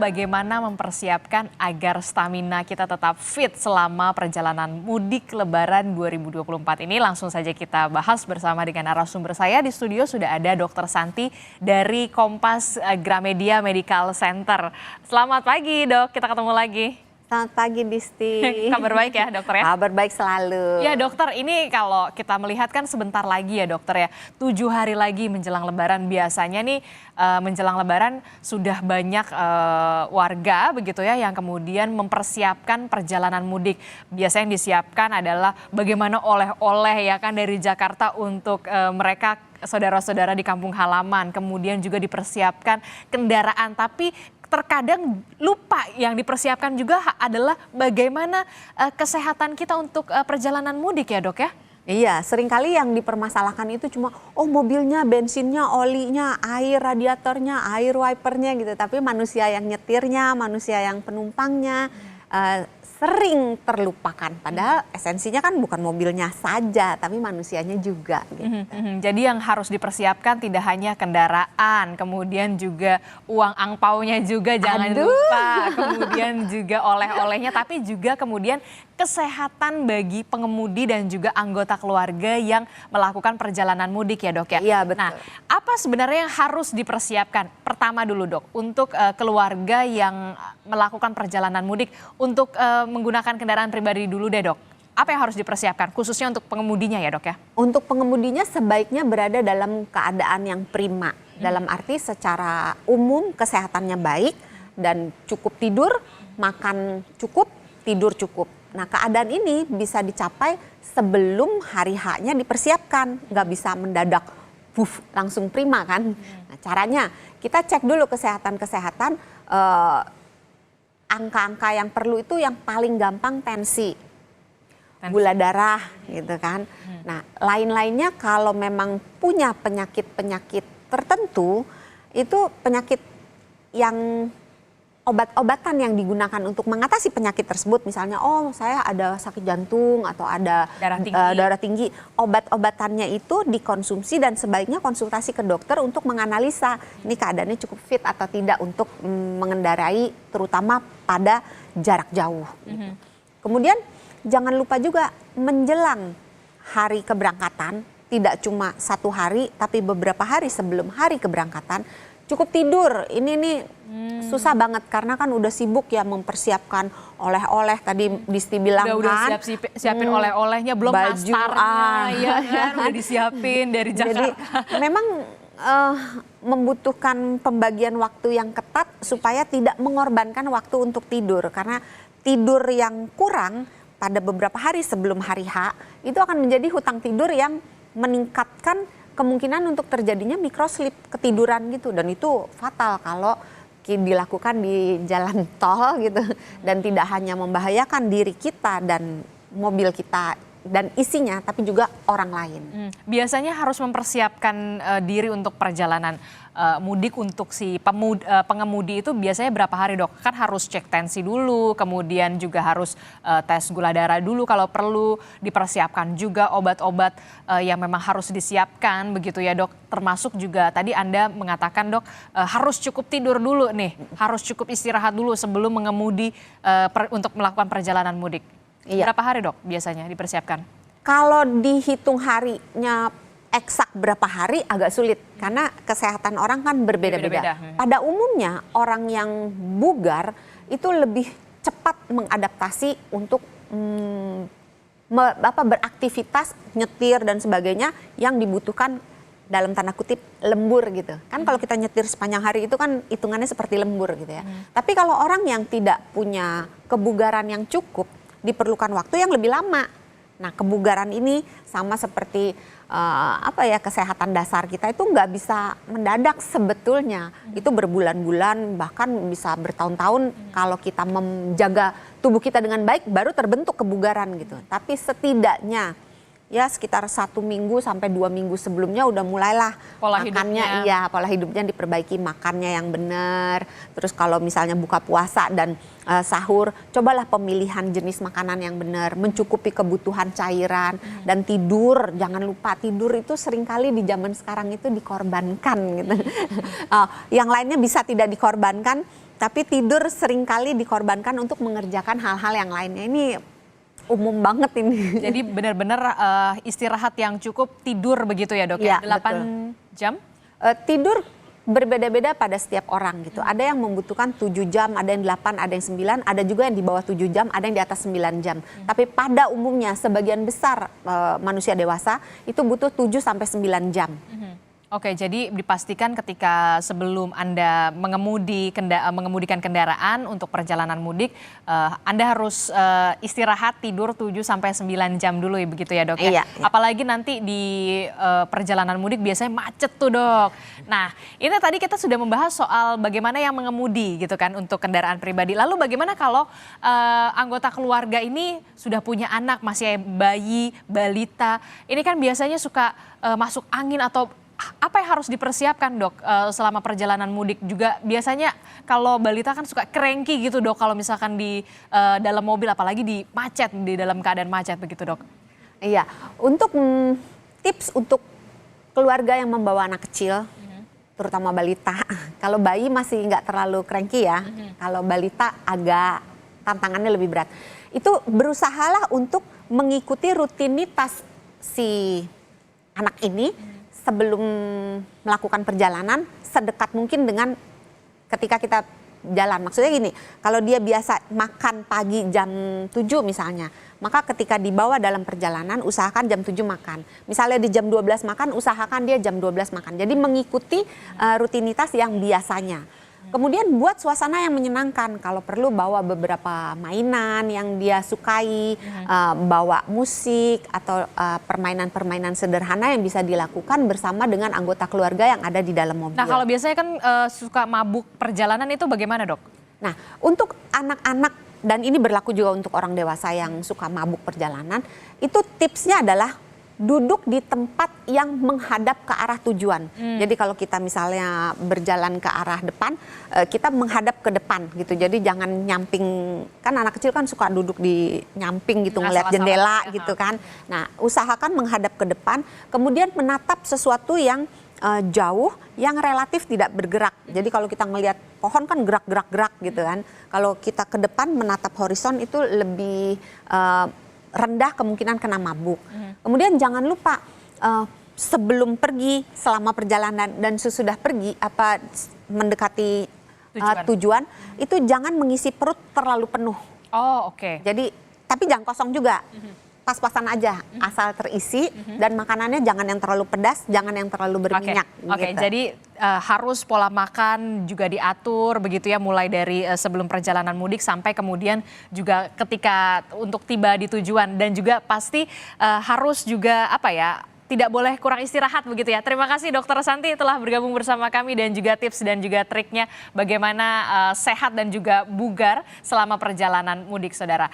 Bagaimana mempersiapkan agar stamina kita tetap fit selama perjalanan mudik Lebaran 2024 ini? Langsung saja kita bahas bersama dengan narasumber saya. Di studio sudah ada Dr. Santi dari Kompas Gramedia Medical Center. Selamat pagi dok, kita ketemu lagi. Selamat pagi Disti. Kabar baik ya dokter ya? Kabar baik selalu. Ya dokter, ini kalau kita melihat kan sebentar lagi ya dokter ya, 7 hari lagi menjelang Lebaran. Biasanya nih menjelang Lebaran sudah banyak warga begitu ya yang kemudian mempersiapkan perjalanan mudik. Biasanya yang disiapkan adalah bagaimana oleh-oleh ya kan dari Jakarta untuk mereka saudara-saudara di kampung halaman. Kemudian juga dipersiapkan kendaraan, tapi terkadang lupa yang dipersiapkan juga adalah bagaimana kesehatan kita untuk perjalanan mudik ya dok ya? Iya, seringkali yang dipermasalahkan itu cuma mobilnya, bensinnya, olinya, air radiatornya, air wipernya gitu. Tapi manusia yang nyetirnya, manusia yang penumpangnya sering terlupakan. Padahal esensinya kan bukan mobilnya saja, tapi manusianya juga. Gitu. Jadi yang harus dipersiapkan tidak hanya kendaraan, kemudian juga uang angpaunya juga jangan lupa. Kemudian juga oleh-olehnya, tapi juga kemudian kesehatan bagi pengemudi dan juga anggota keluarga yang melakukan perjalanan mudik ya dok ya? Iya betul. Nah, apa sebenarnya yang harus dipersiapkan? Pertama dulu dok, untuk keluarga yang melakukan perjalanan mudik, untuk menggunakan kendaraan pribadi dulu deh dok. Apa yang harus dipersiapkan khususnya untuk pengemudinya ya dok ya? Untuk pengemudinya sebaiknya berada dalam keadaan yang prima. Dalam arti secara umum kesehatannya baik dan cukup tidur, makan cukup, tidur cukup. Nah keadaan ini bisa dicapai sebelum hari H-nya dipersiapkan. Nggak bisa mendadak langsung prima kan. Nah, caranya kita cek dulu kesehatan-kesehatan. Angka-angka yang perlu itu yang paling gampang tensi, gula darah gitu kan. Nah lain-lainnya kalau memang punya penyakit-penyakit tertentu, itu penyakit yang obat-obatan yang digunakan untuk mengatasi penyakit tersebut. Misalnya saya ada sakit jantung atau ada darah tinggi. Obat-obatannya itu dikonsumsi dan sebaiknya konsultasi ke dokter untuk menganalisa ini keadaannya cukup fit atau tidak untuk mengendarai terutama pada jarak jauh. Gitu. Kemudian jangan lupa juga menjelang hari keberangkatan, tidak cuma 1 hari tapi beberapa hari sebelum hari keberangkatan, cukup tidur. Ini nih susah banget karena kan udah sibuk ya mempersiapkan oleh-oleh, tadi Disti bilang udah kan. siapin oleh-olehnya, belum baju, nastarnya ya kan udah disiapin dari Jakarta. Jadi memang membutuhkan pembagian waktu yang ketat supaya tidak mengorbankan waktu untuk tidur. Karena tidur yang kurang pada beberapa hari sebelum hari H itu akan menjadi hutang tidur yang meningkatkan kemungkinan untuk terjadinya microsleep, ketiduran gitu. Dan itu fatal kalau dilakukan di jalan tol gitu. Dan tidak hanya membahayakan diri kita dan mobil kita dan isinya, tapi juga orang lain. Biasanya harus mempersiapkan diri untuk perjalanan mudik untuk si pengemudi itu biasanya berapa hari dok? Kan harus cek tensi dulu, kemudian juga harus tes gula darah dulu kalau perlu, dipersiapkan juga obat-obat yang memang harus disiapkan begitu ya dok. Termasuk juga tadi Anda mengatakan dok harus cukup tidur dulu nih, harus cukup istirahat dulu sebelum mengemudi untuk melakukan perjalanan mudik. Iya. Berapa hari dok biasanya dipersiapkan? Kalau dihitung harinya eksak berapa hari agak sulit karena kesehatan orang kan berbeda-beda. Pada umumnya orang yang bugar itu lebih cepat mengadaptasi untuk beraktivitas, nyetir dan sebagainya yang dibutuhkan dalam tanda kutip lembur gitu. Kan kalau kita nyetir sepanjang hari itu kan hitungannya seperti lembur gitu ya. Tapi kalau orang yang tidak punya kebugaran yang cukup, diperlukan waktu yang lebih lama. Nah kebugaran ini sama seperti kesehatan dasar kita itu nggak bisa mendadak sebetulnya. Itu berbulan-bulan bahkan bisa bertahun-tahun kalau kita menjaga tubuh kita dengan baik baru terbentuk kebugaran gitu. Tapi setidaknya ya sekitar 1 minggu sampai 2 minggu sebelumnya udah mulailah pola makannya, hidupnya. pola hidupnya diperbaiki, makannya yang benar. Terus kalau misalnya buka puasa dan sahur, cobalah pemilihan jenis makanan yang benar, mencukupi kebutuhan cairan dan tidur. Jangan lupa tidur itu seringkali di zaman sekarang itu dikorbankan gitu. Yang lainnya bisa tidak dikorbankan, tapi tidur seringkali dikorbankan untuk mengerjakan hal-hal yang lainnya. Ini umum banget ini. Jadi benar-benar istirahat yang cukup, tidur begitu ya dok ya? 8 betul. jam? Tidur berbeda-beda pada setiap orang gitu. Ada yang membutuhkan 7 jam, ada yang 8, ada yang 9, ada juga yang di bawah 7 jam, ada yang di atas 9 jam. Tapi pada umumnya sebagian besar manusia dewasa itu butuh 7 sampai 9 jam. Oke, jadi dipastikan ketika sebelum Anda mengemudikan kendaraan untuk perjalanan mudik, Anda harus istirahat tidur 7 sampai 9 jam dulu ya begitu ya dok ya. Iya. Apalagi nanti di perjalanan mudik biasanya macet tuh dok. Nah, ini tadi kita sudah membahas soal bagaimana yang mengemudi gitu kan untuk kendaraan pribadi. Lalu bagaimana kalau anggota keluarga ini sudah punya anak, masih bayi, balita. Ini kan biasanya suka masuk angin atau apa yang harus dipersiapkan dok selama perjalanan mudik? Juga biasanya kalau balita kan suka cranky gitu dok kalau misalkan di dalam mobil, apalagi di dalam keadaan macet begitu dok. Iya, untuk tips untuk keluarga yang membawa anak kecil, terutama balita. Kalau bayi masih nggak terlalu cranky ya, kalau balita agak tantangannya lebih berat. Itu berusahalah untuk mengikuti rutinitas si anak ini sebelum melakukan perjalanan sedekat mungkin dengan ketika kita jalan. Maksudnya gini, kalau dia biasa makan pagi jam 7 misalnya, maka ketika dibawa dalam perjalanan usahakan jam 7 makan. Misalnya di jam 12 makan, usahakan dia jam 12 makan. Jadi mengikuti rutinitas yang biasanya. Kemudian buat suasana yang menyenangkan, kalau perlu bawa beberapa mainan yang dia sukai, bawa musik atau permainan-permainan sederhana yang bisa dilakukan bersama dengan anggota keluarga yang ada di dalam mobil. Nah kalau biasanya kan suka mabuk perjalanan itu bagaimana dok? Nah untuk anak-anak, dan ini berlaku juga untuk orang dewasa yang suka mabuk perjalanan, itu tipsnya adalah duduk di tempat yang menghadap ke arah tujuan. Jadi kalau kita misalnya berjalan ke arah depan, kita menghadap ke depan gitu. Jadi jangan nyamping, kan anak kecil kan suka duduk di nyamping gitu, ngeliat jendela gitu kan. Nah usahakan menghadap ke depan, kemudian menatap sesuatu yang jauh yang relatif tidak bergerak. Jadi kalau kita melihat pohon kan gerak-gerak gitu kan. Kalau kita ke depan menatap horizon itu lebih rendah kemungkinan kena mabuk. Kemudian jangan lupa sebelum pergi, selama perjalanan dan sesudah pergi mendekati tujuan itu jangan mengisi perut terlalu penuh. Oh oke. Jadi tapi jangan kosong juga. Pas-pasan aja, asal terisi dan makanannya jangan yang terlalu pedas, jangan yang terlalu berminyak. Oke, jadi harus pola makan juga diatur begitu ya, mulai dari sebelum perjalanan mudik sampai kemudian juga ketika untuk tiba di tujuan, dan juga pasti harus juga tidak boleh kurang istirahat begitu ya. Terima kasih Dokter Santi telah bergabung bersama kami dan juga tips dan juga triknya bagaimana sehat dan juga bugar selama perjalanan mudik saudara.